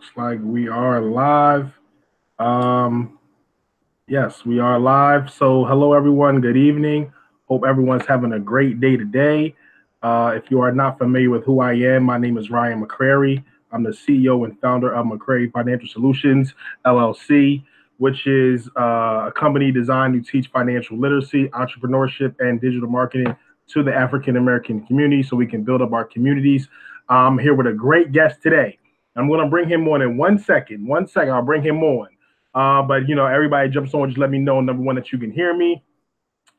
Looks like we are live. Um, yes, we are live. So, hello, everyone. Good evening. Hope everyone's having a great day today. If you are not familiar with who I am, my name is Ryan McCrary. I'm the CEO and founder of McCrary Financial Solutions, LLC, which is a company designed to teach financial literacy, entrepreneurship, and digital marketing to the African American community so we can build up our communities. I'm here with a great guest today. I'm going to bring him on in 1 second. 1 second, I'll bring him on. But everybody jumps on. Just let me know, number one, that you can hear me.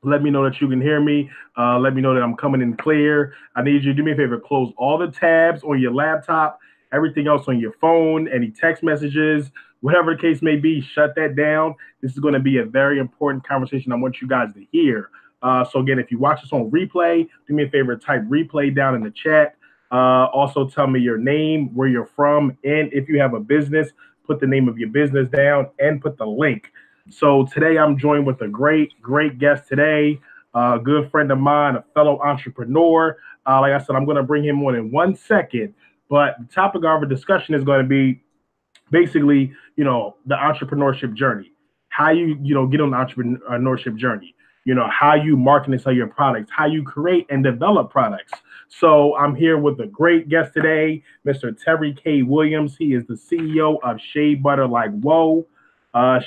Let me know that you can hear me. Let me know that I'm coming in clear. I need you to do me a favor. Close all the tabs on your laptop, everything else on your phone, any text messages, whatever the case may be, shut that down. This is going to be a very important conversation I want you guys to hear. So again, if you watch this on replay, do me a favor, type replay down in the chat. Also tell me your name, where you're from, and if you have a business, put the name of your business down and put the link. So today I'm joined with a great guest today, a good friend of mine, a fellow entrepreneur. Like I said, I'm going to bring him on in 1 second. But the topic of our discussion is going to be basically, the entrepreneurship journey, how you get on the entrepreneurship journey, how you market and sell your products, how you create and develop products. So I'm here with a great guest today, Mr. Terry K. Williams. He is the CEO of Shea Butter Like Whoa.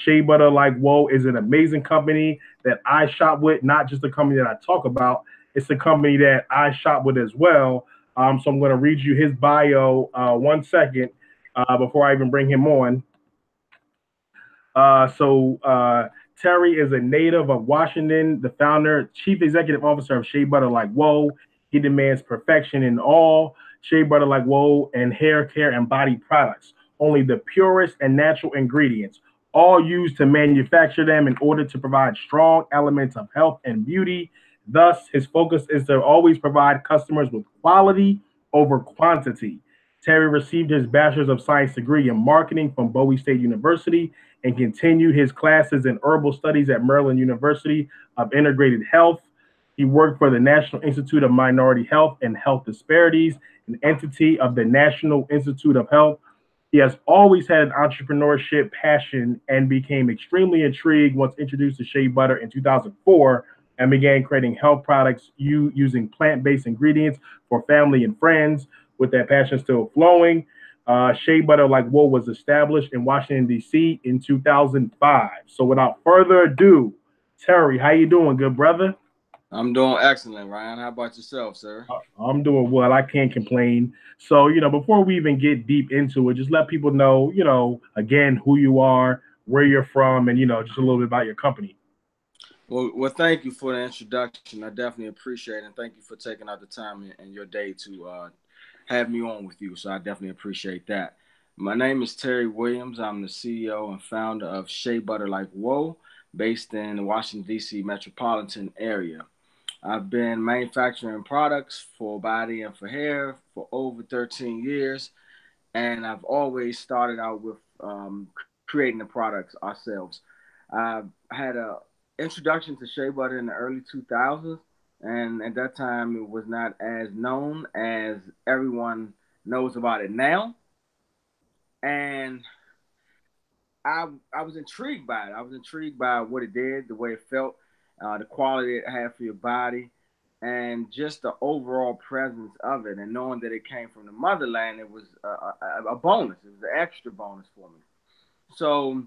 Shea Butter Like Whoa is an amazing company that I shop with, not just the company that I talk about. It's a company that I shop with as well. So I'm going to read you his bio 1 second before I even bring him on. Terry is a native of Washington, the founder, chief executive officer of Shea Butter Like Whoa. He demands perfection in all Shea Butter Like Whoa and hair care and body products. Only the purest and natural ingredients, all used to manufacture them in order to provide strong elements of health and beauty. Thus, his focus is to always provide customers with quality over quantity. Terry received his Bachelor's of Science degree in marketing from Bowie State University and continued his classes in herbal studies at Maryland University of Integrated Health. He worked for the National Institute of Minority Health and Health Disparities, an entity of the National Institute of Health. He has always had an entrepreneurship passion and became extremely intrigued once introduced to shea butter in 2004 and began creating health products using plant-based ingredients for family and friends. With that passion still flowing, Shea Butter Like Whoa was established in Washington, D.C. in 2005. So without further ado, Terry, how you doing, good brother? I'm doing excellent, Ryan. How about yourself, sir? I'm doing well. I can't complain. So, before we even get deep into it, just let people know, again, who you are, where you're from, and, just a little bit about your company. Well, thank you for the introduction. I definitely appreciate it. And thank you for taking out the time in your day to have me on with you. So I definitely appreciate that. My name is Terry Williams. I'm the CEO and founder of Shea Butter Like Whoa, based in the Washington, D.C. metropolitan area. I've been manufacturing products for body and for hair for over 13 years. And I've always started out with creating the products ourselves. I had a introduction to shea butter in the early 2000s, and at that time it was not as known as everyone knows about it now. And I was intrigued by it. I was intrigued by what it did, the way it felt, the quality it had for your body, and just the overall presence of it. And knowing that it came from the motherland, it was a bonus. It was an extra bonus for me. So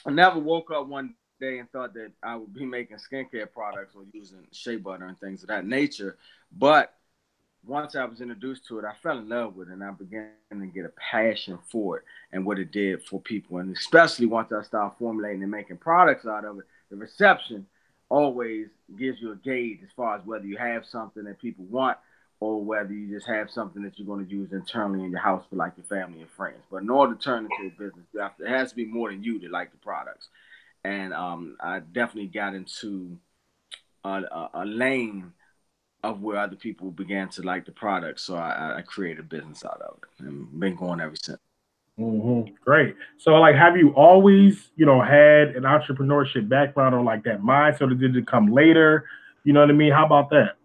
I never woke up one day and thought that I would be making skincare products or using shea butter and things of that nature. But once I was introduced to it, I fell in love with it, and I began to get a passion for it and what it did for people. And especially once I started formulating and making products out of it, the reception always gives you a gauge as far as whether you have something that people want or whether you just have something that you're going to use internally in your house for like your family and friends. But in order to turn into a business, it has to be more than you that like the products. And I definitely got into a lane of where other people began to like the product. So I created a business out of it and been going ever since. Great. So, like, have you always, had an entrepreneurship background or like that mindset, or did it come later? You know what I mean? How about that?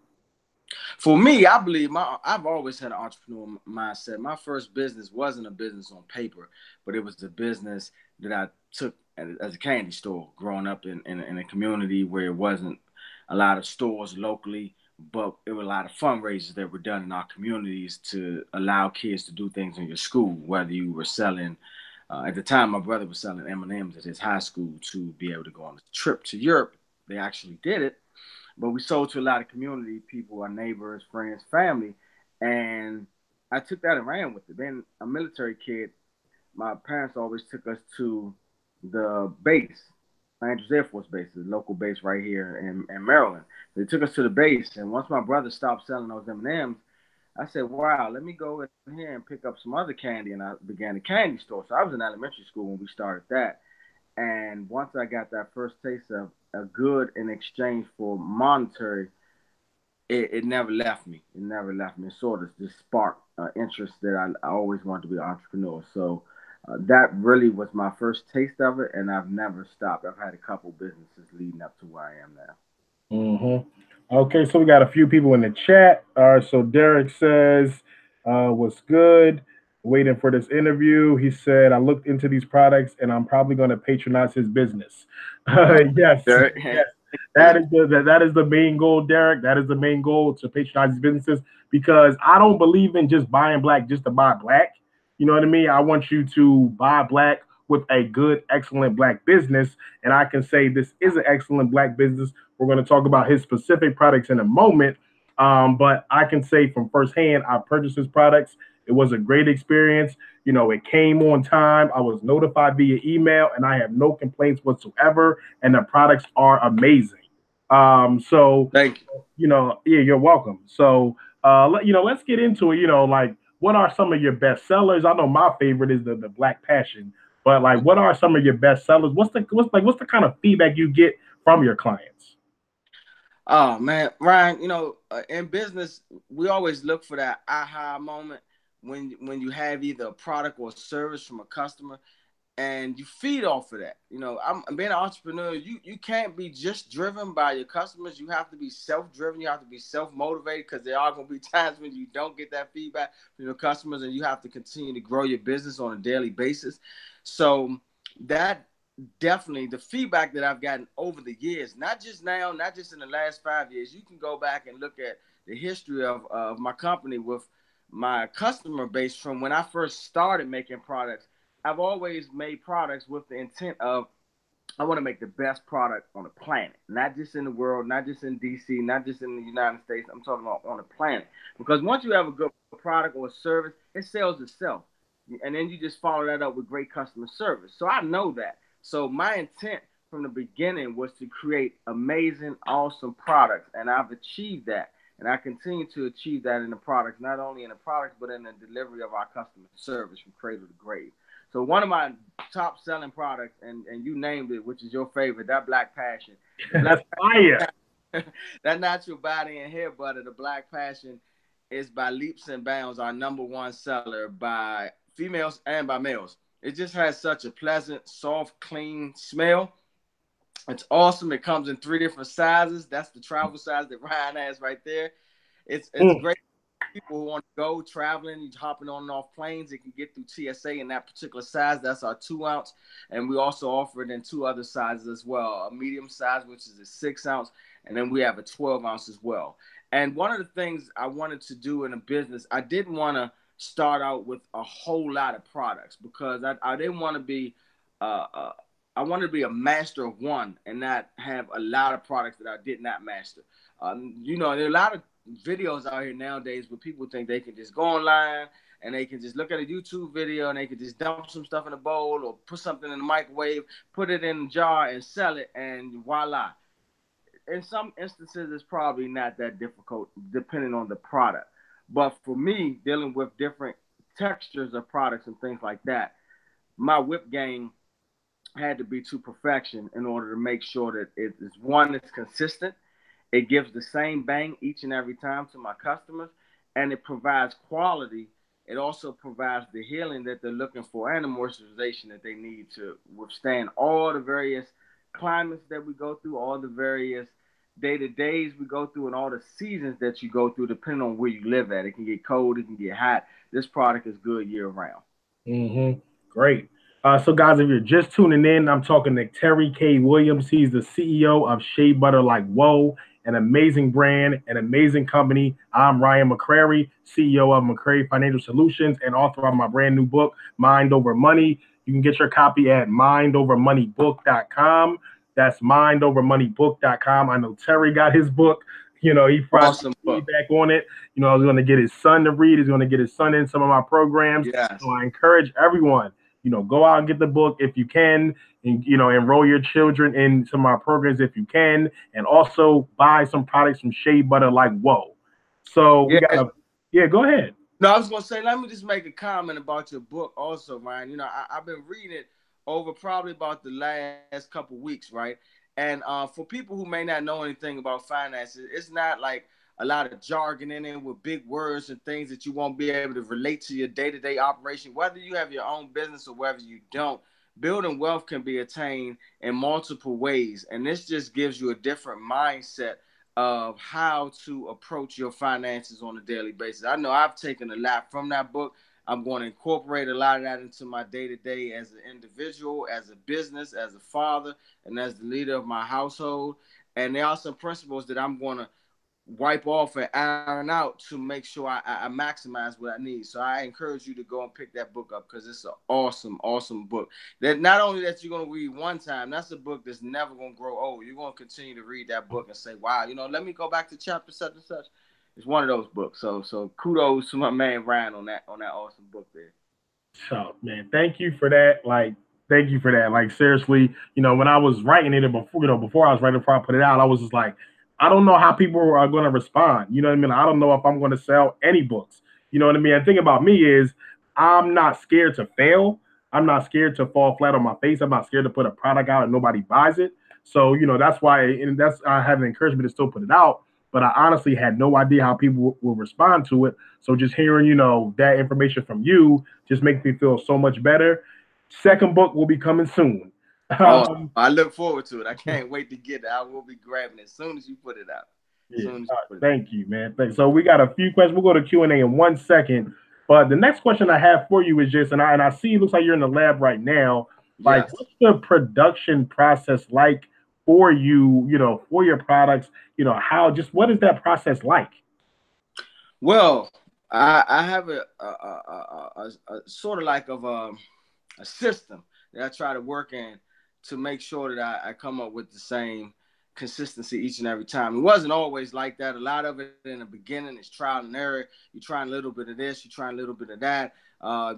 For me, I believe I've always had an entrepreneurial mindset. My first business wasn't a business on paper, but it was a business that I took as a candy store. Growing up in a community where it wasn't a lot of stores locally, but it was a lot of fundraisers that were done in our communities to allow kids to do things in your school. Whether you were selling, at the time, my brother was selling M&Ms at his high school to be able to go on a trip to Europe. They actually did it, but we sold to a lot of community people, our neighbors, friends, family, and I took that and ran with it. Being a military kid, my parents always took us to the base, Andrews Air Force Base, the local base right here in Maryland. They took us to the base, and once my brother stopped selling those M&Ms, I said, "Wow, let me go in here and pick up some other candy." And I began a candy store. So I was in elementary school when we started that. And once I got that first taste of a good in exchange for monetary, it never left me. It never left me. It sort of just sparked interest that I always wanted to be an entrepreneur. So that really was my first taste of it, and I've never stopped. I've had a couple businesses leading up to where I am now. Okay, so we got a few people in the chat. All right, so Derek says, "What's good? Waiting for this interview." He said, "I looked into these products, and I'm probably going to patronize his business." Yes, Derek, yes, that is the main goal, Derek. That is the main goal, to patronize these businesses, because I don't believe in just buying black just to buy black. You know what I mean? I want you to buy black with a good, excellent black business, and I can say this is an excellent black business. We're going to talk about his specific products in a moment. But I can say from firsthand, I purchased his products. It was a great experience. It came on time. I was notified via email, and I have no complaints whatsoever. And the products are amazing. So, thank you. yeah, you're welcome. So, let's get into it. Like, what are some of your best sellers? I know my favorite is the Black Passion, but like, what are some of your best sellers? What's the kind of feedback you get from your clients? Oh man, Ryan, in business, we always look for that aha moment when you have either a product or a service from a customer and you feed off of that. I'm being an entrepreneur. You can't be just driven by your customers. You have to be self-driven. You have to be self-motivated, because there are going to be times when you don't get that feedback from your customers, and you have to continue to grow your business on a daily basis. So that definitely the feedback that I've gotten over the years, not just now, not just in the last 5 years. You can go back and look at the history of my company with my customer base from when I first started making products. I've always made products with the intent of I want to make the best product on the planet, not just in the world, not just in DC, not just in the United States. I'm talking about on the planet. Because once you have a good product or a service, it sells itself. And then you just follow that up with great customer service. So I know that. So my intent from the beginning was to create amazing, awesome products. And I've achieved that. And I continue to achieve that in the products, not only in the products, but in the delivery of our customer service from cradle to grave. So one of my top selling products, and you named it, which is your favorite, that Black Passion. The That's Black fire. that natural body and hair butter, the Black Passion, is by leaps and bounds our number one seller by females and by males. It just has such a pleasant, soft, clean smell. It's awesome. It comes in 3 different sizes. That's the travel size that Ryan has right there. It's Mm. great people who want to go traveling, hopping on and off planes. It can get through TSA in that particular size. That's our 2 ounce. And we also offer it in two other sizes as well, a medium size, which is a 6 ounce. And then we have a 12 ounce as well. And one of the things I wanted to do in a business, I didn't want to start out with a whole lot of products, because I didn't want to be uh, uh, I wanted to be a master of one and not have a lot of products that I did not master. There are a lot of videos out here nowadays where people think they can just go online and they can just look at a YouTube video and they can just dump some stuff in a bowl or put something in the microwave, put it in a jar and sell it, and voila. In some instances, it's probably not that difficult depending on the product. But for me, dealing with different textures of products and things like that, my whip game had to be to perfection in order to make sure that it is one that's consistent. It gives the same bang each and every time to my customers, and it provides quality. It also provides the healing that they're looking for and the moisturization that they need to withstand all the various climates that we go through, all the various day-to-days we go through and all the seasons that you go through, depending on where you live at. It can get cold, it can get hot. This product is good year round. Great. So, guys, if you're just tuning in, I'm talking to Terry K. Williams. He's the CEO of Shea Butter Like Whoa, an amazing brand, an amazing company. I'm Ryan McCrary, CEO of McCrary Financial Solutions and author of my brand new book, Mind Over Money. You can get your copy at mindovermoneybook.com. That's mindovermoneybook.com. I know Terry got his book. He provided Awesome book. feedback on it. I was going to get his son to read. He's going to get his son in some of my programs. Yes. So I encourage everyone, go out and get the book if you can, and enroll your children in some of our programs if you can, and also buy some products from Shea Butter Like Whoa. So we got Yeah. go ahead. No, I was gonna say, let me just make a comment about your book also, Ryan. I've been reading it over probably about the last couple weeks, right? And for people who may not know anything about finances, it's not like a lot of jargon in it with big words and things that you won't be able to relate to your day-to-day operation, whether you have your own business or whether you don't. Building wealth can be attained in multiple ways, and this just gives you a different mindset of how to approach your finances on a daily basis. I know I've taken a lot from that book. I'm going to incorporate a lot of that into my day-to-day as an individual, as a business, as a father, and as the leader of my household. And there are some principles that I'm going to wipe off and iron out to make sure I maximize what I need. So I encourage you to go and pick that book up because it's an awesome, awesome book. That not only that you're going to read one time, that's a book that's never going to grow old. You're going to continue to read that book and say, wow, let me go back to chapter such and such. It's one of those books. So kudos to my man Ryan on that awesome book there. So, man, thank you for that. Thank you for that. Like, seriously, when I was writing it before, before I was writing, before I put it out, I was just like, I don't know how people are going to respond. You know what I mean? I don't know if I'm going to sell any books. You know what I mean? And the thing about me is, I'm not scared to fail. I'm not scared to fall flat on my face. I'm not scared to put a product out and nobody buys it. So, that's why, and that's, I have an encouragement to still put it out. But I honestly had no idea how people will respond to it. So just hearing, that information from you just makes me feel so much better. Second book will be coming soon. Oh, I look forward to it. I can't wait to get it. I will be grabbing it as soon as you put it out. Yeah, thank you, man. So we got a few questions. We'll go to Q&A in 1 second. But the next question I have for you is just, and I see it looks like you're in the lab right now. Like, yes. What's the production process like for you, for your products? What is that process like? Well, I have a sort of like of a system that I try to work in to make sure that I come up with the same consistency each and every time. It wasn't always like that. A lot of it in the beginning is trial and error. You're trying a little bit of this, you're trying a little bit of that.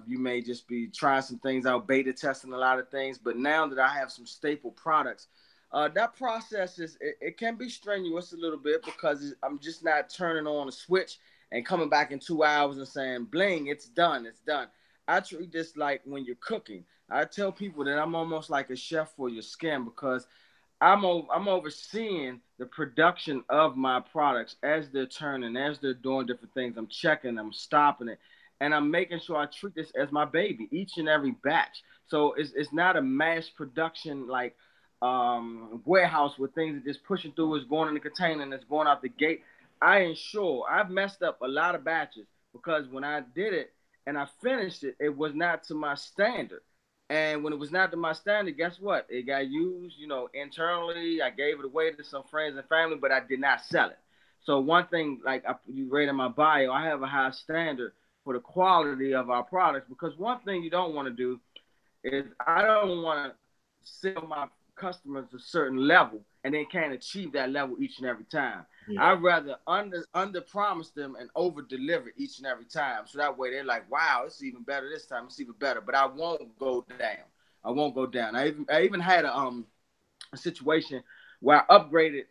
You may just be trying some things out, beta testing a lot of things. But now that I have some staple products, that process it can be strenuous a little bit because I'm just not turning on a switch and coming back in 2 hours and saying, bling, it's done, it's done. I treat this like when you're cooking. I tell people that I'm almost like a chef for your skin because I'm overseeing the production of my products as they're turning, as they're doing different things. I'm checking, I'm stopping it, and I'm making sure I treat this as my baby each and every batch. So it's not a mass production like warehouse where things are just pushing through, it's going in the container and it's going out the gate. I ensure I've messed up a lot of batches because when I did it and I finished it, it was not to my standard. And when it was not to my standard, guess what? It got used, internally. I gave it away to some friends and family, but I did not sell it. So one thing, like you read in my bio, I have a high standard for the quality of our products because one thing you don't want to do is I don't want to sell my customers a certain level and they can't achieve that level each and every time. Yeah. I'd rather under promise them and over deliver each and every time. So that way they're like, wow, it's even better this time. It's even better. But I won't go down. I won't go down. I even had a situation where I upgraded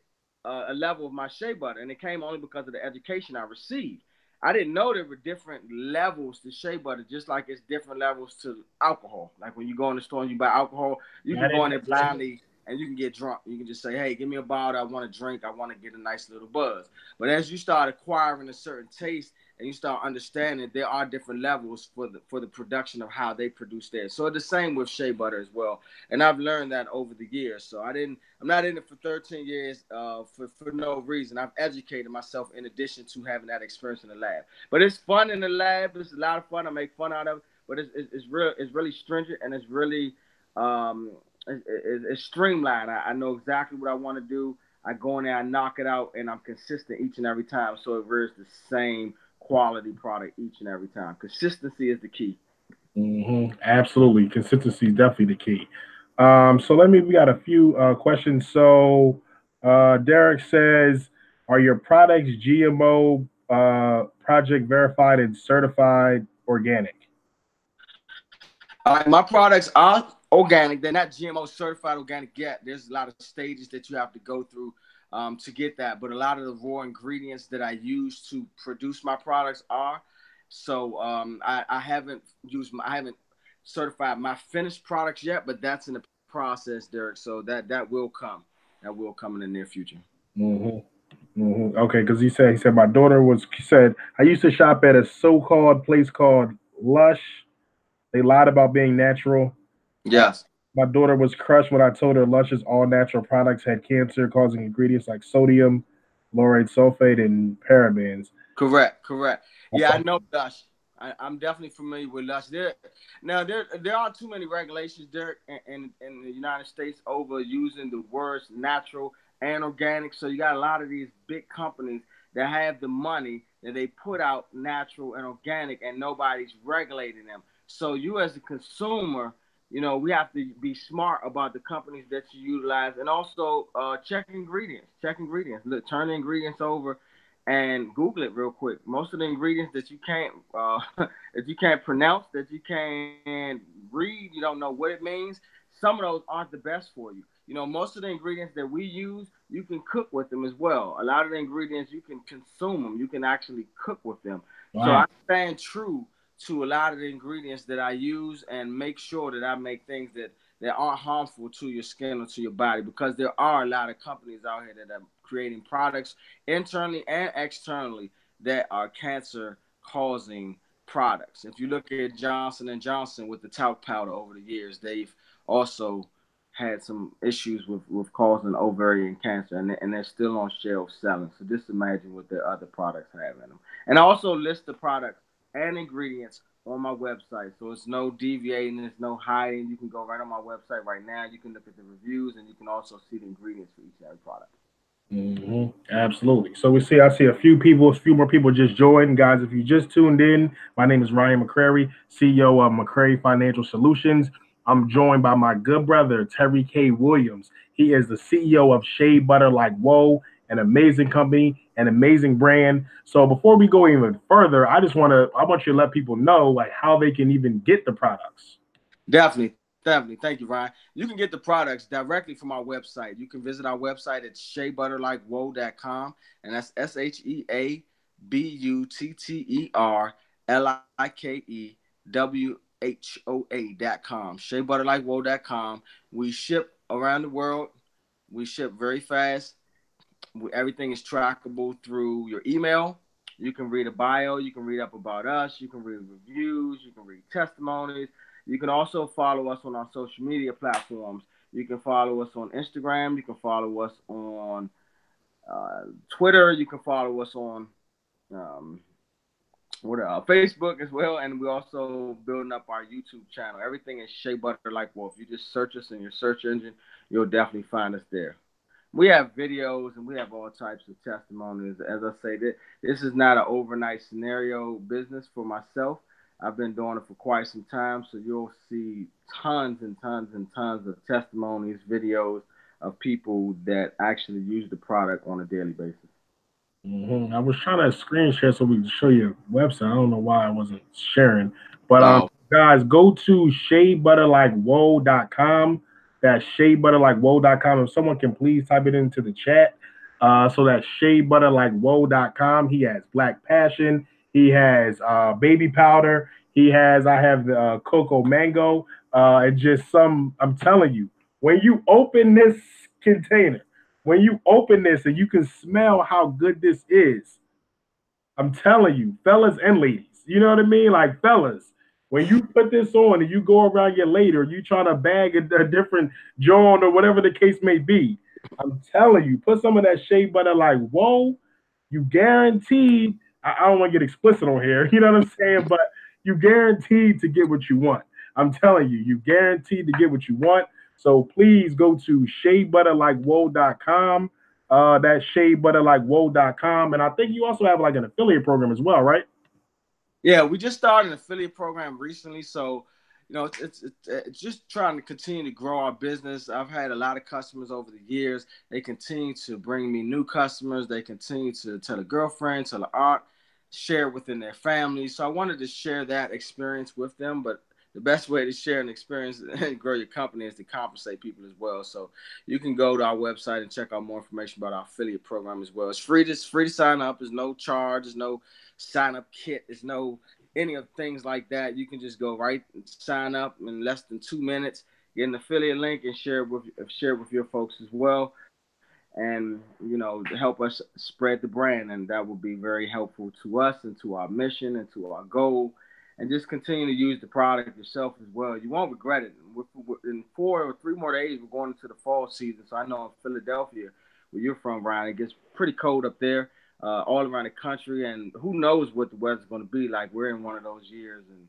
a level of my shea butter, and it came only because of the education I received. I didn't know there were different levels to shea butter, just like it's different levels to alcohol. Like when you go in the store and you buy alcohol, you can go in there blindly and you can get drunk. You can just say, hey, give me a bottle. I want to drink. I want to get a nice little buzz. But as you start acquiring a certain taste and you start understanding, there are different levels for the production of how they produce theirs. So it's the same with shea butter as well. And I've learned that over the years. So I'm not in it for 13 years for no reason. I've educated myself in addition to having that experience in the lab. But it's fun in the lab. It's a lot of fun. I make fun out of it. But it's really stringent, and it's really it's streamlined. I know exactly what I want to do. I go in there, I knock it out, and I'm consistent each and every time. So it is the same quality product each and every time. Consistency is the key. Absolutely. Consistency is definitely the key. So we got a few questions. So Derek says, are your products GMO project verified and certified organic? All right, my products are organic. They're not GMO certified organic yet. There's a lot of stages that you have to go through to get that. But a lot of the raw ingredients that I use to produce my products are. So I haven't I haven't certified my finished products yet, but that's in the process, Derek. So that will come. That will come in the near future. hmm Okay, because he said my daughter was. He said I used to shop at a so-called place called Lush. They lied about being natural. Uh, Yes. my daughter was crushed when I told her Lush's all natural products had cancer causing ingredients like sodium, lauryl sulfate, and parabens. Correct, correct. I Yeah, I said, know Lush. I'm definitely familiar with Lush. There are too many regulations there in the United States over using the words natural and organic. So you got a lot of these big companies that have the money that they put out natural and organic, and nobody's regulating them. So you as a consumer, we have to be smart about the companies that you utilize, and also check ingredients. Check ingredients. Look, turn the ingredients over and Google it real quick. Most of the ingredients that you can't that you can't pronounce, that you can't read, you don't know what it means. Some of those aren't the best for you. Most of the ingredients that we use, you can cook with them as well. A lot of the ingredients you can consume them. You can actually cook with them. So wow. I stand true to a lot of the ingredients that I use and make sure that I make things that aren't harmful to your skin or to your body, because there are a lot of companies out here that are creating products internally and externally that are cancer causing products. If you look at Johnson and Johnson with the talc powder over the years, they've also had some issues with causing ovarian cancer, and they're still on shelves selling. So just imagine what their other products have in them. And I also list the products and ingredients on my website. So it's no deviating, it's no hiding. You can go right on my website right now. You can look at the reviews, and you can also see the ingredients for each and every product. Absolutely. So I see a few more people just joined, guys. If you just tuned in, my name is Ryan McCrary, CEO of McCrary Financial Solutions. I'm joined by my good brother Terry K. Williams. He is the CEO of Shea Butter Like Whoa, an amazing company, an amazing brand. So before we go even further, I want you to let people know like how they can even get the products. Definitely, definitely. Thank you, Ryan. You can get the products directly from our website. You can visit our website at sheabutterlikewhoa.com, and that's SheaButterLikeWhoa.com. Sheabutterlikewhoa.com. We ship around the world. We ship very fast. Everything is trackable through your email. You can read a bio. You can read up about us. You can read reviews. You can read testimonies. You can also follow us on our social media platforms. You can follow us on Instagram. You can follow us on Twitter. You can follow us on um, Facebook as well. And we're also building up our YouTube channel. Everything is Shea Butter Like Wolf. You just search us in your search engine, you'll definitely find us there. We have videos and we have all types of testimonies. As I say, this is not an overnight scenario business for myself. I've been doing it for quite some time, so you'll see tons and tons and tons of testimonies, videos of people that actually use the product on a daily basis. I was trying to screen share so we can show you a website. I don't know why I wasn't sharing. But Oh, guys, go to sheabutterlikewhoa.com. That's sheabutterlikewhoa.com. If someone can please type it into the chat. So that's sheabutterlikewhoa.com. He has Black Passion. He has baby powder. I have the cocoa mango. And just I'm telling you, when you open this container, when you open this and you can smell how good this is, I'm telling you, fellas and ladies, you know what I mean? Like, fellas, when you put this on and you go around your later, you trying to bag a different joint or whatever the case may be, I'm telling you, put some of that shea butter like, whoa, you guaranteed. I don't want to get explicit on here, you know what I'm saying? But you guaranteed to get what you want. I'm telling you, you guaranteed to get what you want. So please go to sheabutterlikewhoa.com. That's sheabutterlikewhoa.com. And I think you also have like an affiliate program as well, right? Yeah, we just started an affiliate program recently, so it's just trying to continue to grow our business. I've had a lot of customers over the years. They continue to bring me new customers. They continue to tell a girlfriend, tell an aunt, share it within their family. So I wanted to share that experience with them, but the best way to share an experience and grow your company is to compensate people as well. So you can go to our website and check out more information about our affiliate program as well. It's free to sign up. There's no charge. There's no sign up kit. There's no any of things like that. You can just go right and sign up in less than 2 minutes, get an affiliate link, and share it with your folks as well. And help us spread the brand, and that will be very helpful to us and to our mission and to our goal. And just continue to use the product yourself as well. You won't regret it. In 4 or 3 more days, we're going into the fall season. So I know in Philadelphia, where you're from, Brian, it gets pretty cold up there, all around the country. And who knows what the weather's going to be like. We're in one of those years, and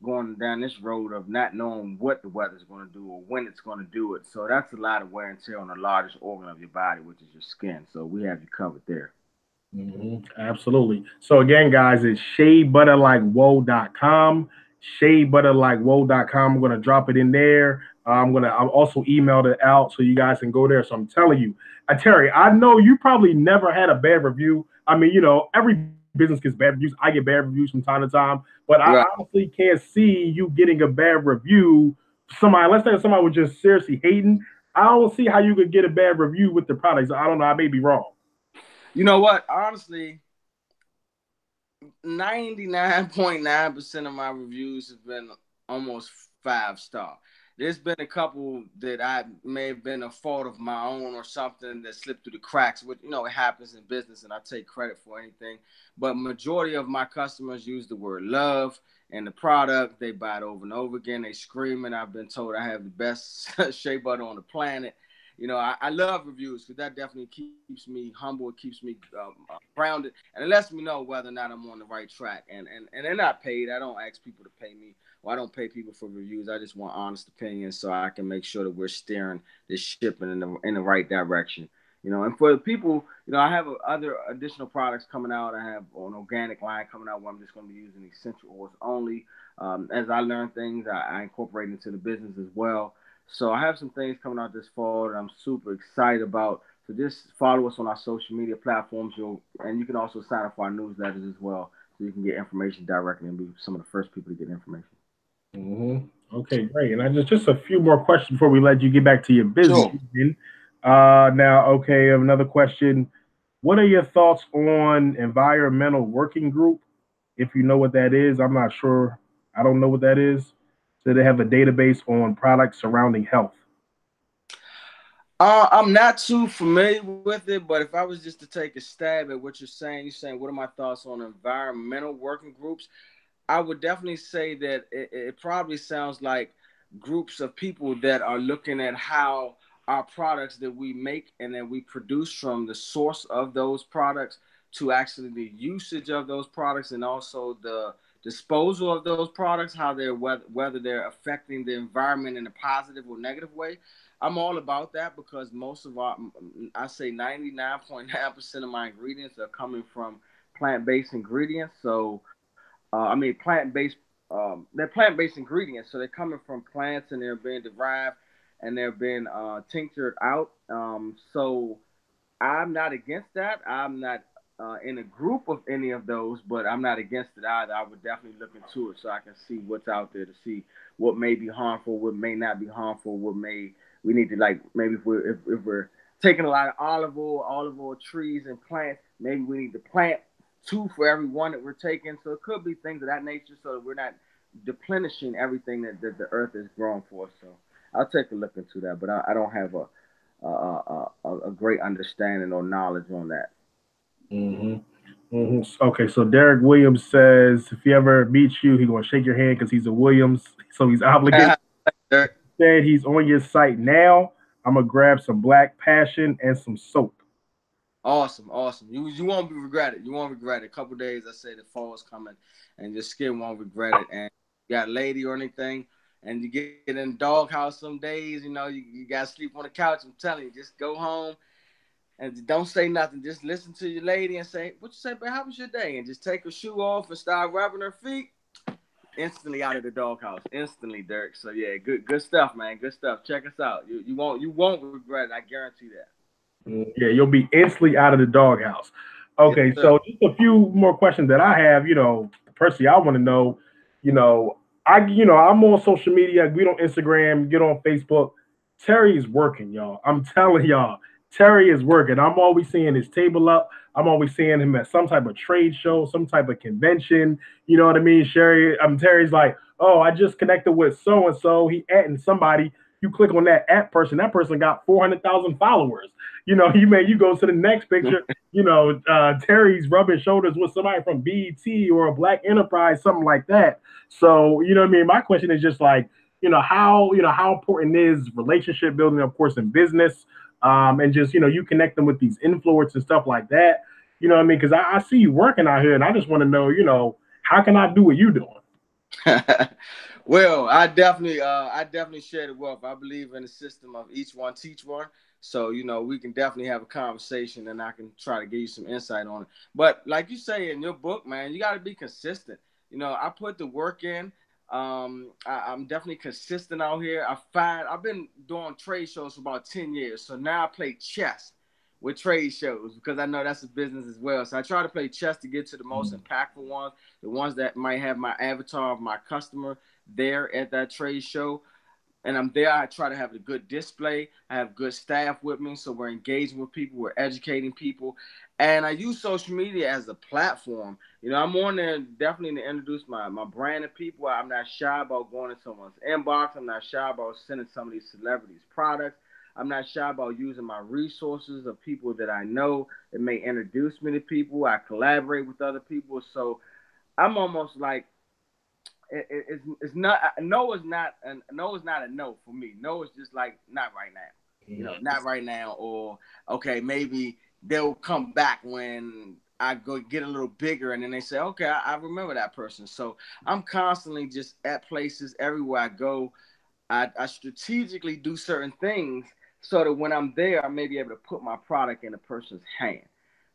going down this road of not knowing what the weather's going to do or when it's going to do it. So that's a lot of wear and tear on the largest organ of your body, which is your skin. So we have you covered there. Absolutely. So again, guys, it's sheabutterlikewhoa.com. Sheabutterlikewhoa.com. I'm gonna drop it in there. I'll also email it out so you guys can go there. So I'm telling you, Terry, I know you probably never had a bad review. I mean, every business gets bad reviews. I get bad reviews from time to time, but I Right. honestly can't see you getting a bad review. Somebody, let's say somebody was just seriously hating. I don't see how you could get a bad review with the products. I don't know. I may be wrong. You know what? Honestly, 99.9% of my reviews have been almost 5 star. There's been a couple that I may have been a fault of my own or something that slipped through the cracks. Which it happens in business, and I take credit for anything. But majority of my customers use the word love and the product. They buy it over and over again. They screaming. I've been told I have the best shea butter on the planet. I love reviews because that definitely keeps me humble. It keeps me grounded, and it lets me know whether or not I'm on the right track. And they're not paid. I don't ask people to pay me, or I don't pay people for reviews. I just want honest opinions so I can make sure that we're steering this shipping in the right direction. And for the people, I have other additional products coming out. I have an organic line coming out where I'm just going to be using essential oils only. As I learn things, I incorporate into the business as well. So I have some things coming out this fall that I'm super excited about. So just follow us on our social media platforms. And you can also sign up for our newsletters as well, so you can get information directly and be some of the first people to get information. hmm Okay, great. And I just a few more questions before we let you get back to your business. Sure. Now, okay, another question. What are your thoughts on environmental working group? If you know what that is, I'm not sure. I don't know what that is. So they have a database on products surrounding health. I'm not too familiar with it, but if I was just to take a stab at what you're saying, what are my thoughts on environmental working groups? I would definitely say that it probably sounds like groups of people that are looking at how our products that we make and that we produce, from the source of those products to actually the usage of those products, and also the disposal of those products, how they're whether they're affecting the environment in a positive or negative way. I'm all about that because most of I say 99.9% of my ingredients are coming from plant-based ingredients. So plant-based. They're plant-based ingredients, so they're coming from plants and they're being derived and they're being tinctured out. So I'm not against that. I'm not in a group of any of those, but I'm not against it either. I would definitely look into it so I can see what's out there, to see what may be harmful, what may not be harmful, what may we need to, like, maybe if we're taking a lot of olive oil trees and plants, maybe we need to plant two for every one that we're taking. So it could be things of that nature, so that we're not deplenishing everything that the earth is growing for. So I'll take a look into that, but I don't have a great understanding or knowledge on that. Hmm. Hmm. Okay, so Derek Williams says if he ever meets you, he's gonna shake your hand because he's a Williams, so he's obligated. Derek, Said he's on your site now. I'm gonna grab some Black Passion and some soap. awesome, awesome. You won't be regretted. You won't regret it. A couple days, I say the fall is coming, and your skin won't regret it. And you got a lady or anything, and you get in the doghouse some days. You got to sleep on the couch. I'm telling you, just go home and don't say nothing. Just listen to your lady and say, "What you say, babe? How was your day?" And just take her shoe off and start rubbing her feet. Instantly out of the doghouse. Instantly, Dirk. So yeah, good stuff, man. Good stuff. Check us out. You won't regret it. I guarantee that. Yeah, you'll be instantly out of the doghouse. Yes, Okay, sir. so just a few more questions that I have. Personally, I want to know. You know, I'm on social media. Get on Instagram. Get on Facebook. Terry is working, y'all. I'm telling y'all, Terry is working. I'm always seeing his table up. I'm always seeing him at some type of trade show, some type of convention. You know what I mean? Terry's like, oh, I just connected with so and so. He adding somebody. You click on that at person. That person got 400,000 followers. You go to the next picture. Terry's rubbing shoulders with somebody from BET or a Black Enterprise, something like that. So, you know what I mean? My question is just like, how important is relationship building, of course, in business, and just you connect them with these influencers and stuff like that. You know what I mean? Because I see you working out here, and I just want to know, how can I do what you're doing? Well, I definitely share the wealth. I believe in the system of each one teach one. So we can definitely have a conversation, and I can try to give you some insight on it. But like you say in your book, man, you got to be consistent. I put the work in. I'm definitely consistent out here. I've been doing trade shows for about 10 years, so now I play chess with trade shows because I know that's a business as well. So I try to play chess to get to the most impactful ones, the ones that might have my avatar of my customer there at that trade show. And I'm there. I try to have a good display. I have good staff with me, so we're engaging with people, we're educating people, and I use social media as a platform. I'm on there definitely to introduce my brand to people. I'm not shy about going to someone's inbox. I'm not shy about sending some of these celebrities products. I'm not shy about using my resources of people that I know that may introduce me to people. I collaborate with other people, so I'm almost like it's not no is not no is not a no for me. No is just like not right now. Not right now, or okay, maybe they'll come back when I go get a little bigger, and then they say, okay, I remember that person. So I'm constantly just at places everywhere I go. I strategically do certain things so that when I'm there, I may be able to put my product in a person's hand.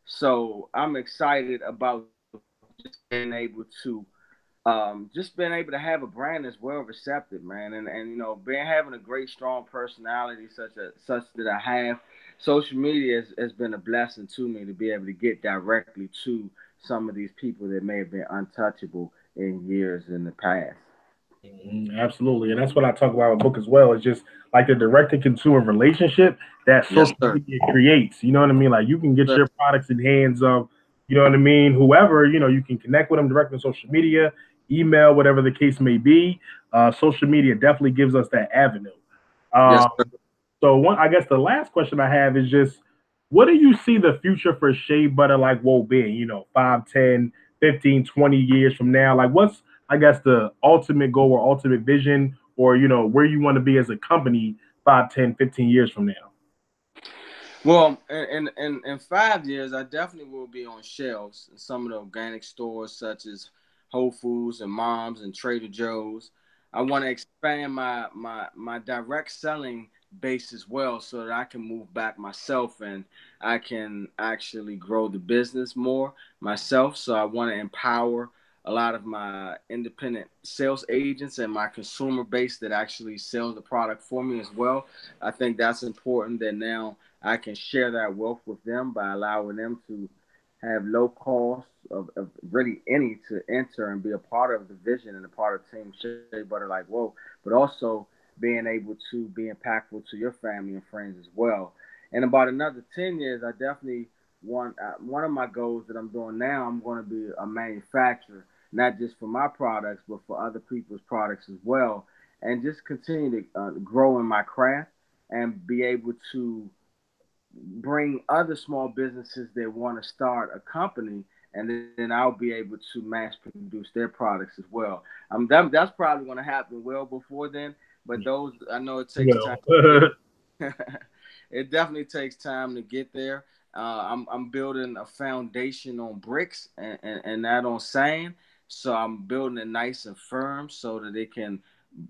So I'm excited about just being able to have a brand that's well receptive, man, and being having a great, strong personality such that I have. Social media has been a blessing to me to be able to get directly to some of these people that may have been untouchable in years in the past. Absolutely, and that's what I talk about in the book as well. It's just like the direct to consumer relationship that Yes, social sir. media creates. You know what I mean? Like you can get Sir. your products in hands of, you know what I mean, whoever. You can connect with them directly on social media, email, whatever the case may be. Social media definitely gives us that avenue. Yes, Um, sir. I guess the last question I have is just, what do you see the future for Shea Butter like Whoa being, 5, 10, 15, 20 years from now? Like what's, I guess, the ultimate goal or ultimate vision or, where you want to be as a company 5, 10, 15 years from now? Well, in 5 years, I definitely will be on shelves in some of the organic stores such as Whole Foods and Mom's and Trader Joe's. I want to expand my direct selling base as well so that I can move back myself and I can actually grow the business more myself. So I want to empower a lot of my independent sales agents and my consumer base that actually sells the product for me as well. I think that's important that now I can share that wealth with them by allowing them to have low costs of really any to enter and be a part of the vision and a part of Team Shea Butter like whoa, but also being able to be impactful to your family and friends as well. In about another 10 years, I definitely want one of my goals that I'm doing now. I'm going to be a manufacturer, not just for my products, but for other people's products as well. and just continue to grow in my craft and be able to bring other small businesses that want to start a company, and then I'll be able to mass produce their products as well. That's probably going to happen well before then, but those I know it takes time Well, to get. It definitely takes time to get there. I'm building a foundation on bricks and not on sand. So I'm building it nice and firm so that it can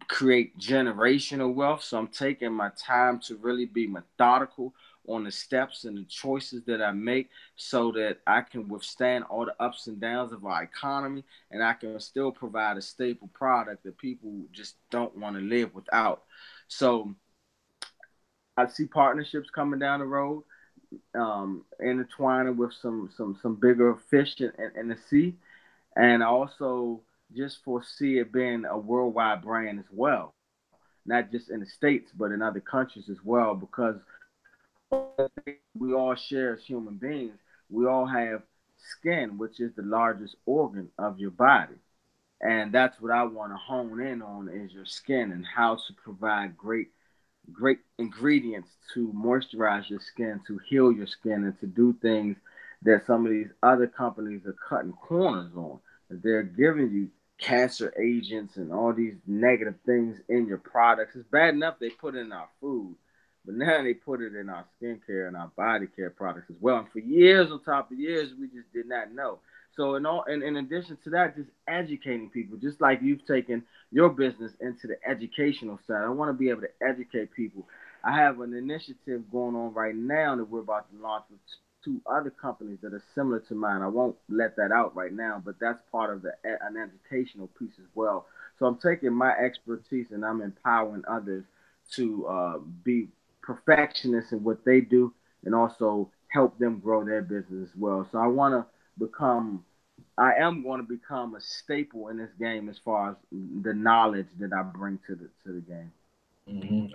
create generational wealth. So I'm taking my time to really be methodical on the steps and the choices that I make so that I can withstand all the ups and downs of our economy and I can still provide a staple product that people just don't want to live without. So I see partnerships coming down the road, intertwining with some bigger fish in the sea, and I also just foresee it being a worldwide brand as well, not just in the states but in other countries as well. Because one of the things that we all share as human beings, we all have skin, which is the largest organ of your body, and that's what I want to hone in on is your skin and how to provide great ingredients to moisturize your skin, to heal your skin, and to do things that some of these other companies are cutting corners on. They're giving you cancer agents and all these negative things in your products. It's bad enough they put it in our food, but now they put it in our skincare and our body care products as well. And for years on top of years, we just did not know. So in addition to that, just educating people, just like you've taken your business into the educational side. I want to be able to educate people. I have an initiative going on right now that we're about to launch with two other companies that are similar to mine. I won't let that out right now, but that's part of an educational piece as well. So I'm taking my expertise and I'm empowering others to be perfectionists in what they do and also help them grow their business as well. So become I am going to become a staple in this game as far as the knowledge that I bring to the game.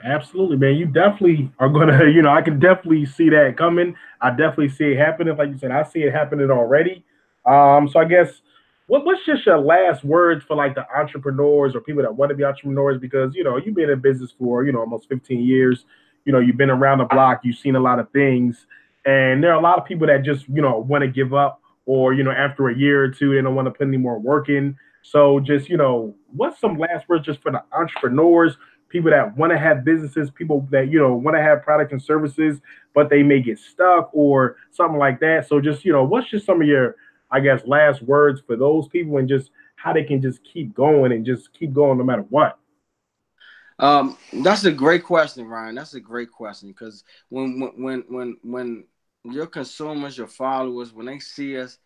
Absolutely, man. You definitely are gonna, I can definitely see that coming. I definitely see it happening. Like you said, I see it happening already. So I guess what's just your last words for like the entrepreneurs or people that want to be entrepreneurs? Because you've been in business for almost 15 years. You've been around the block. You've seen a lot of things, and there are a lot of people that just want to give up, or after a year or two they don't want to put any more work in. So just what's some last words just for the entrepreneurs, people that want to have businesses, people that want to have products and services, but they may get stuck or something like that. So just what's just some of your, I guess, last words for those people, and just how they can just keep going and just keep going no matter what. That's a great question, Ryan. That's a great question because when your consumers, your followers, when they see us,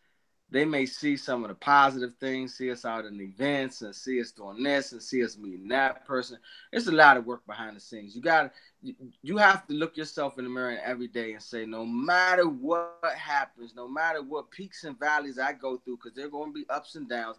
they may see some of the positive things, see us out in events and see us doing this and see us meeting that person. It's a lot of work behind the scenes. You have to look yourself in the mirror every day and say, no matter what happens, no matter what peaks and valleys I go through, because there are going to be ups and downs,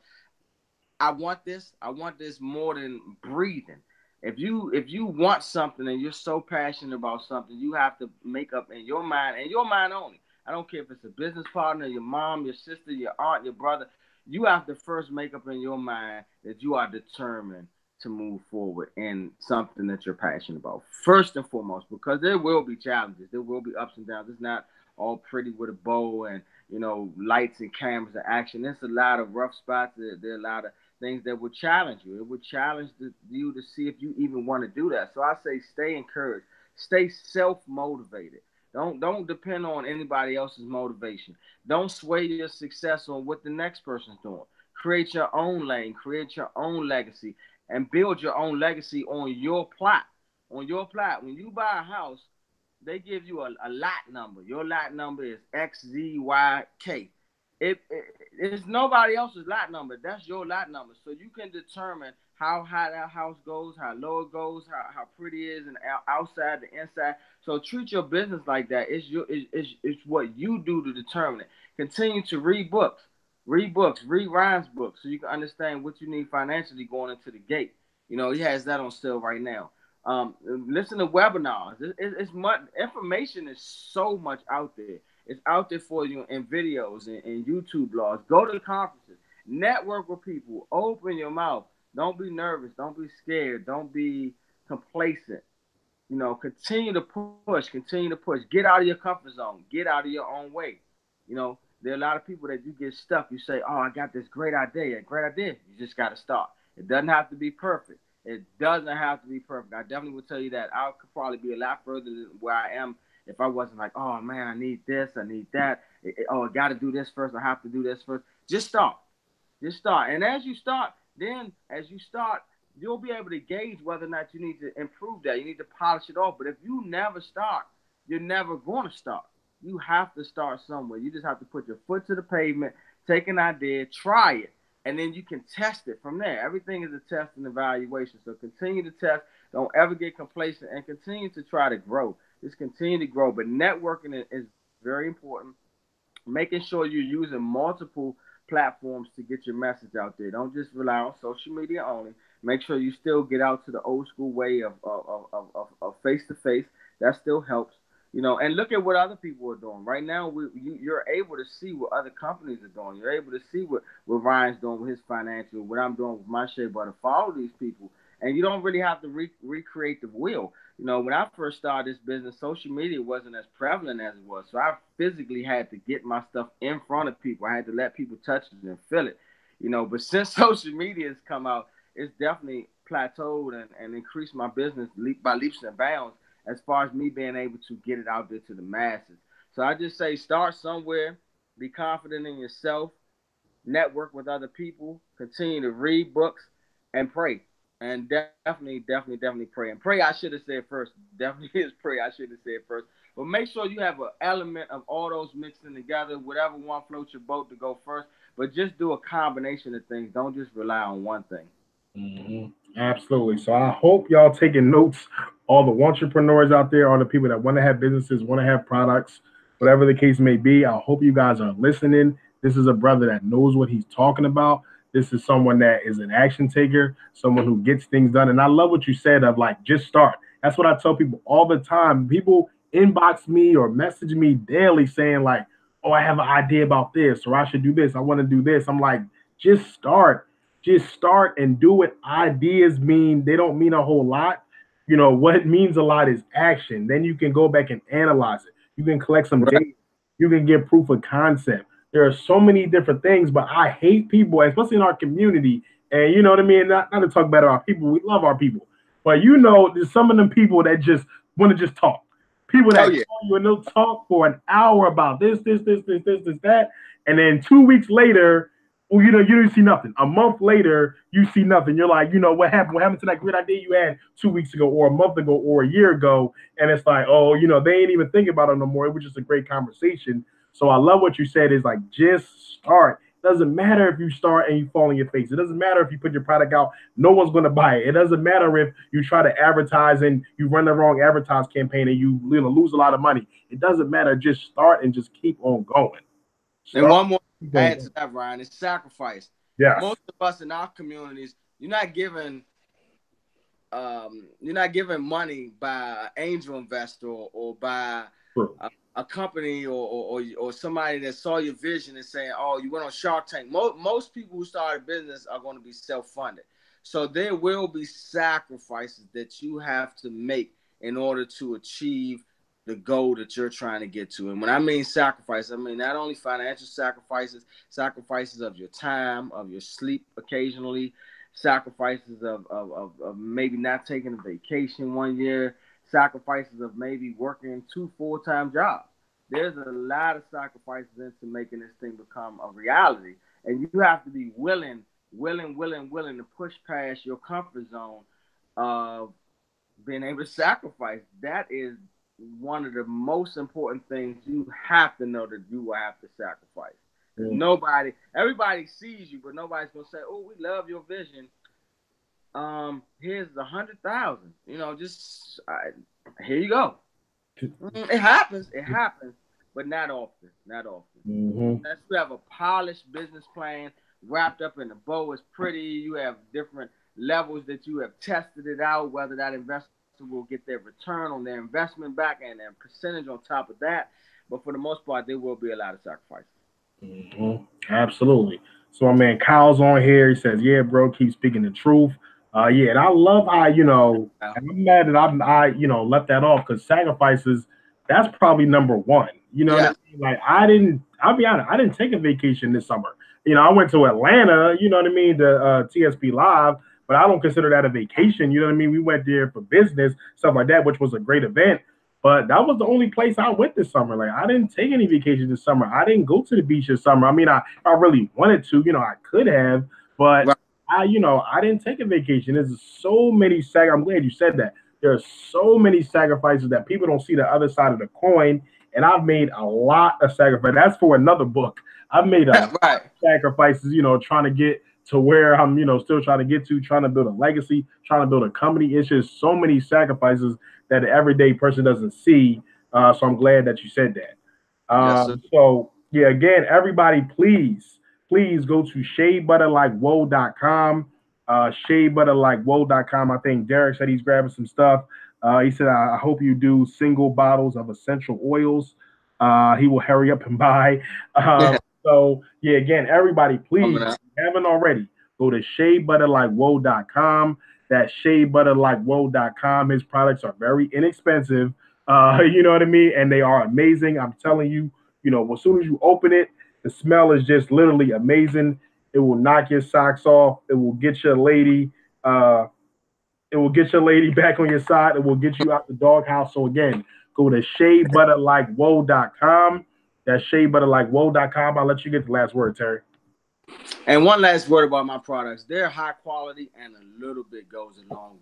I want this. I want this more than breathing. If you want something and you're so passionate about something, you have to make up in your mind and your mind only. I don't care if it's a business partner, your mom, your sister, your aunt, your brother. You have to first make up in your mind that you are determined to move forward in something that you're passionate about. First and foremost, because there will be challenges, there will be ups and downs. It's not all pretty with a bow and lights and cameras and action. There's a lot of rough spots. There are a lot of things that would challenge you. It would challenge you to see if you even want to do that. So I say stay encouraged, stay self motivated. Don't depend on anybody else's motivation. Don't sway your success on what the next person's doing. Create your own lane, create your own legacy, and build your own legacy on your plot. On your plot. When you buy a house, they give you a lot number. Your lot number is XZYK. It's nobody else's lot number. That's your lot number. So you can determine how high that house goes, how low it goes, how pretty it is, and outside the inside. So treat your business like that. It's what you do to determine it. Continue to read books, read Ryan's books, so you can understand what you need financially going into the gate. He has that on sale right now. Listen to webinars. It's much information is so much out there. It's out there for you in videos and YouTube blogs. Go to conferences, network with people, open your mouth. Don't be nervous. Don't be scared. Don't be complacent. You know, continue to push, continue to push. Get out of your comfort zone. Get out of your own way. You know, there are a lot of people that you get stuck. You say, "Oh, I got this great idea." A great idea. You just got to start. It doesn't have to be perfect. It doesn't have to be perfect. I definitely would tell you that I could probably be a lot further than where I am if I wasn't like, "Oh man, I need this, I need that. Oh, I got to do this first. I have to do this first." Just start. Just start. And as you start, then as you start, you'll be able to gauge whether or not you need to improve that. You need to polish it off. But if you never start, you're never going to start. You have to start somewhere. You just have to put your foot to the pavement, take an idea, try it, and then you can test it from there. Everything is a test and evaluation. So continue to test. Don't ever get complacent and continue to try to grow. Just continue to grow. But networking is very important, making sure you're using multiple platforms to get your message out there. Don't just rely on social media only. Make sure you still get out to the old school way of face to face. That still helps. You know, and look at what other people are doing. Right now, you're able to see what other companies are doing. You're able to see what Ryan's doing with his financial, what I'm doing with my Shea Butter. Follow these people. And you don't really have to recreate the wheel. You know, when I first started this business, social media wasn't as prevalent as it was. So I physically had to get my stuff in front of people. I had to let people touch it and feel it. You know, but since social media has come out, it's definitely plateaued and increased my business by leaps and bounds as far as me being able to get it out there to the masses. So I just say start somewhere, be confident in yourself, network with other people, continue to read books, and pray. And definitely pray. And pray, I should have said first. Definitely is pray. I should have said first. But make sure you have an element of all those mixing together, whatever one floats your boat to go first. But just do a combination of things. Don't just rely on one thing. Mhm. Absolutely. So I hope y'all taking notes, all the entrepreneurs out there, all the people that want to have businesses, want to have products, whatever the case may be. I hope you guys are listening. This is a brother that knows what he's talking about. This is someone that is an action taker, someone who gets things done. And I love what you said of like just start. That's what I tell people all the time. People inbox me or message me daily saying like, "Oh, I have an idea about this, or I should do this. I want to do this." I'm like, just start, just start and do it. Ideas mean they don't mean a whole lot. You know, what means a lot is action. Then you can go back and analyze it. You can collect some Right. data. You can get proof of concept. There are so many different things, but I hate people, especially in our community. And you know what I mean? Not to talk bad about our people. We love our people. But you know, there's some of them people that just want to just talk. People Oh that yeah. call you and they'll talk for an hour about this, that. And then 2 weeks later, well, you know, you didn't see nothing. A month later, you see nothing. You're like, you know, what happened? What happened to that great idea you had 2 weeks ago, or a month ago, or a year ago? And it's like, oh, you know, they ain't even thinking about it no more. It was just a great conversation. So I love what you said. Is like just start. Doesn't matter if you start and you fall on your face. It doesn't matter if you put your product out. No one's going to buy it. It doesn't matter if you try to advertise and you run the wrong advertise campaign and you know, lose a lot of money. It doesn't matter. Just start and just keep on going. And Start. one more Keep on add going. to that, Ryan, is sacrifice. Yes. Most of us in our communities, you're not giving money by an angel investor or by True. a company or somebody that saw your vision and saying, "Oh, you went on Shark Tank." Most people who start a business are going to be self-funded, so there will be sacrifices that you have to make in order to achieve the goal that you're trying to get to. And when I mean sacrifice, I mean not only financial sacrifices, sacrifices of your time, of your sleep occasionally, sacrifices of maybe not taking a vacation one year, sacrifices of maybe working two full-time jobs. There's a lot of sacrifices into making this thing become a reality. And you have to be willing to push past your comfort zone of being able to sacrifice. That is one of the most important things you have to know that you will have to sacrifice. Because Mm. everybody sees you, but nobody's gonna say, "Oh, we love your vision. Here's 100,000. You know, just here you go." It happens, but not often, not often. Mm-hmm. Unless you have a polished business plan wrapped up in a bow, it's pretty. You have different levels that you have tested it out, whether that investor will get their return on their investment back and their percentage on top of that. But for the most part, there will be a lot of sacrifices. Mm-hmm. Absolutely. So my man Kyle's on here. He says, "Yeah, bro, keep speaking the truth." Yeah, and I love how and I'm mad that I left that off because sacrifices. That's probably number one. You know what I Yeah. mean? Like I didn't. I'll be honest. I didn't take a vacation this summer. I went to Atlanta. You know what I mean? The TSP Live, but I don't consider that a vacation. You know what I mean? We went there for business, stuff like that, which was a great event. But that was the only place I went this summer. Like I didn't take any vacation this summer. I didn't go to the beach this summer. I mean, I really wanted to. I could have, but Right. I didn't take a vacation. There's so many I'm glad you said that. There are so many sacrifices that people don't see the other side of the coin. And I've made a lot of sacrifices. That's for another book. I've made a lot Right. of sacrifices, trying to get to where I'm, still trying to get to, trying to build a legacy, trying to build a company. It's just so many sacrifices that the everyday person doesn't see. So I'm glad that you said that. Yes, sir. So yeah, again, everybody, please go to sheabutterlikewhoa.com. Sheabutterlikewhoa.com. I think Derek said he's grabbing some stuff. He said, I hope you do single bottles of essential oils. He will hurry up and buy. So, yeah, again, everybody, please, if you haven't already, go to sheabutterlikewhoa.com. That's sheabutterlikewhoa.com. His products are very inexpensive. You know what I mean? And they are amazing. I'm telling you, as soon as you open it, the smell is just literally amazing. It will knock your socks off. It will get your lady. Uh, it will get your lady back on your side. It will get you out the doghouse. So again, go to sheabutterlikewhoa.com. That's sheabutterlikewhoa.com. I'll let you get the last word, Terry. And one last word about my products. They're high quality and a little bit goes a long way.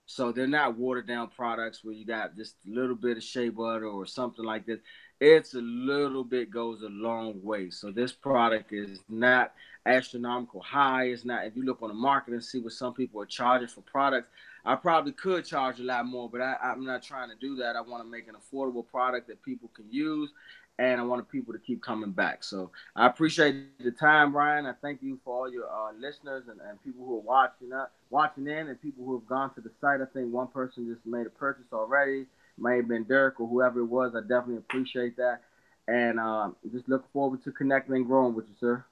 So they're not watered down products where you got just a little bit of shea butter or something like this. It's a little bit goes a long way. So this product is not astronomical high. It's not, if you look on the market and see what some people are charging for products, I probably could charge a lot more, but I'm not trying to do that. I want to make an affordable product that people can use, and I want people to keep coming back. So I appreciate the time, Brian. I thank you for all your listeners and people who are watching in, and people who have gone to the site. I think one person just made a purchase already. It may have been Derek or whoever it was. I definitely appreciate that. And just looking forward to connecting and growing with you, sir.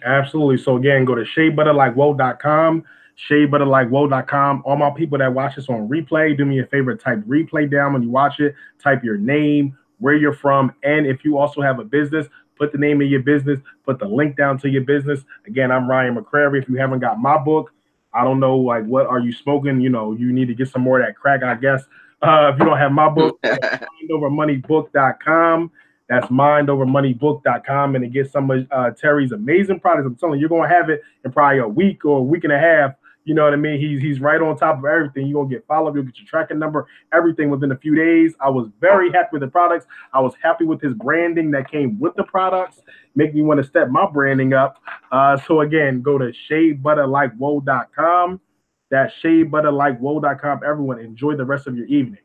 Absolutely. So again, go to sheabutterlikewhoa.com, sheabutterlikewhoa.com. All my people that watch this on replay, do me a favor, type replay down when you watch it, type your name, where you're from, and if you also have a business, put the name of your business, put the link down to your business. Again, I'm Ryan McCrary. If you haven't got my book, I don't know, like, what are you smoking? You need to get some more of that crack, I guess. If you don't have my book, mindovermoneybook.com. That's mindovermoneybook.com, and to get some of Terry's amazing products. I'm telling you, you're gonna have it in probably a week or a week and a half. You know what I mean? He's right on top of everything. You're gonna get follow-up, you'll get your tracking number, everything within a few days. I was very happy with the products. I was happy with his branding that came with the products. Make me want to step my branding up. So again, go to sheabutterlikewhoa.com. That's sheabutterlikewhoa.com. Everyone, enjoy the rest of your evening.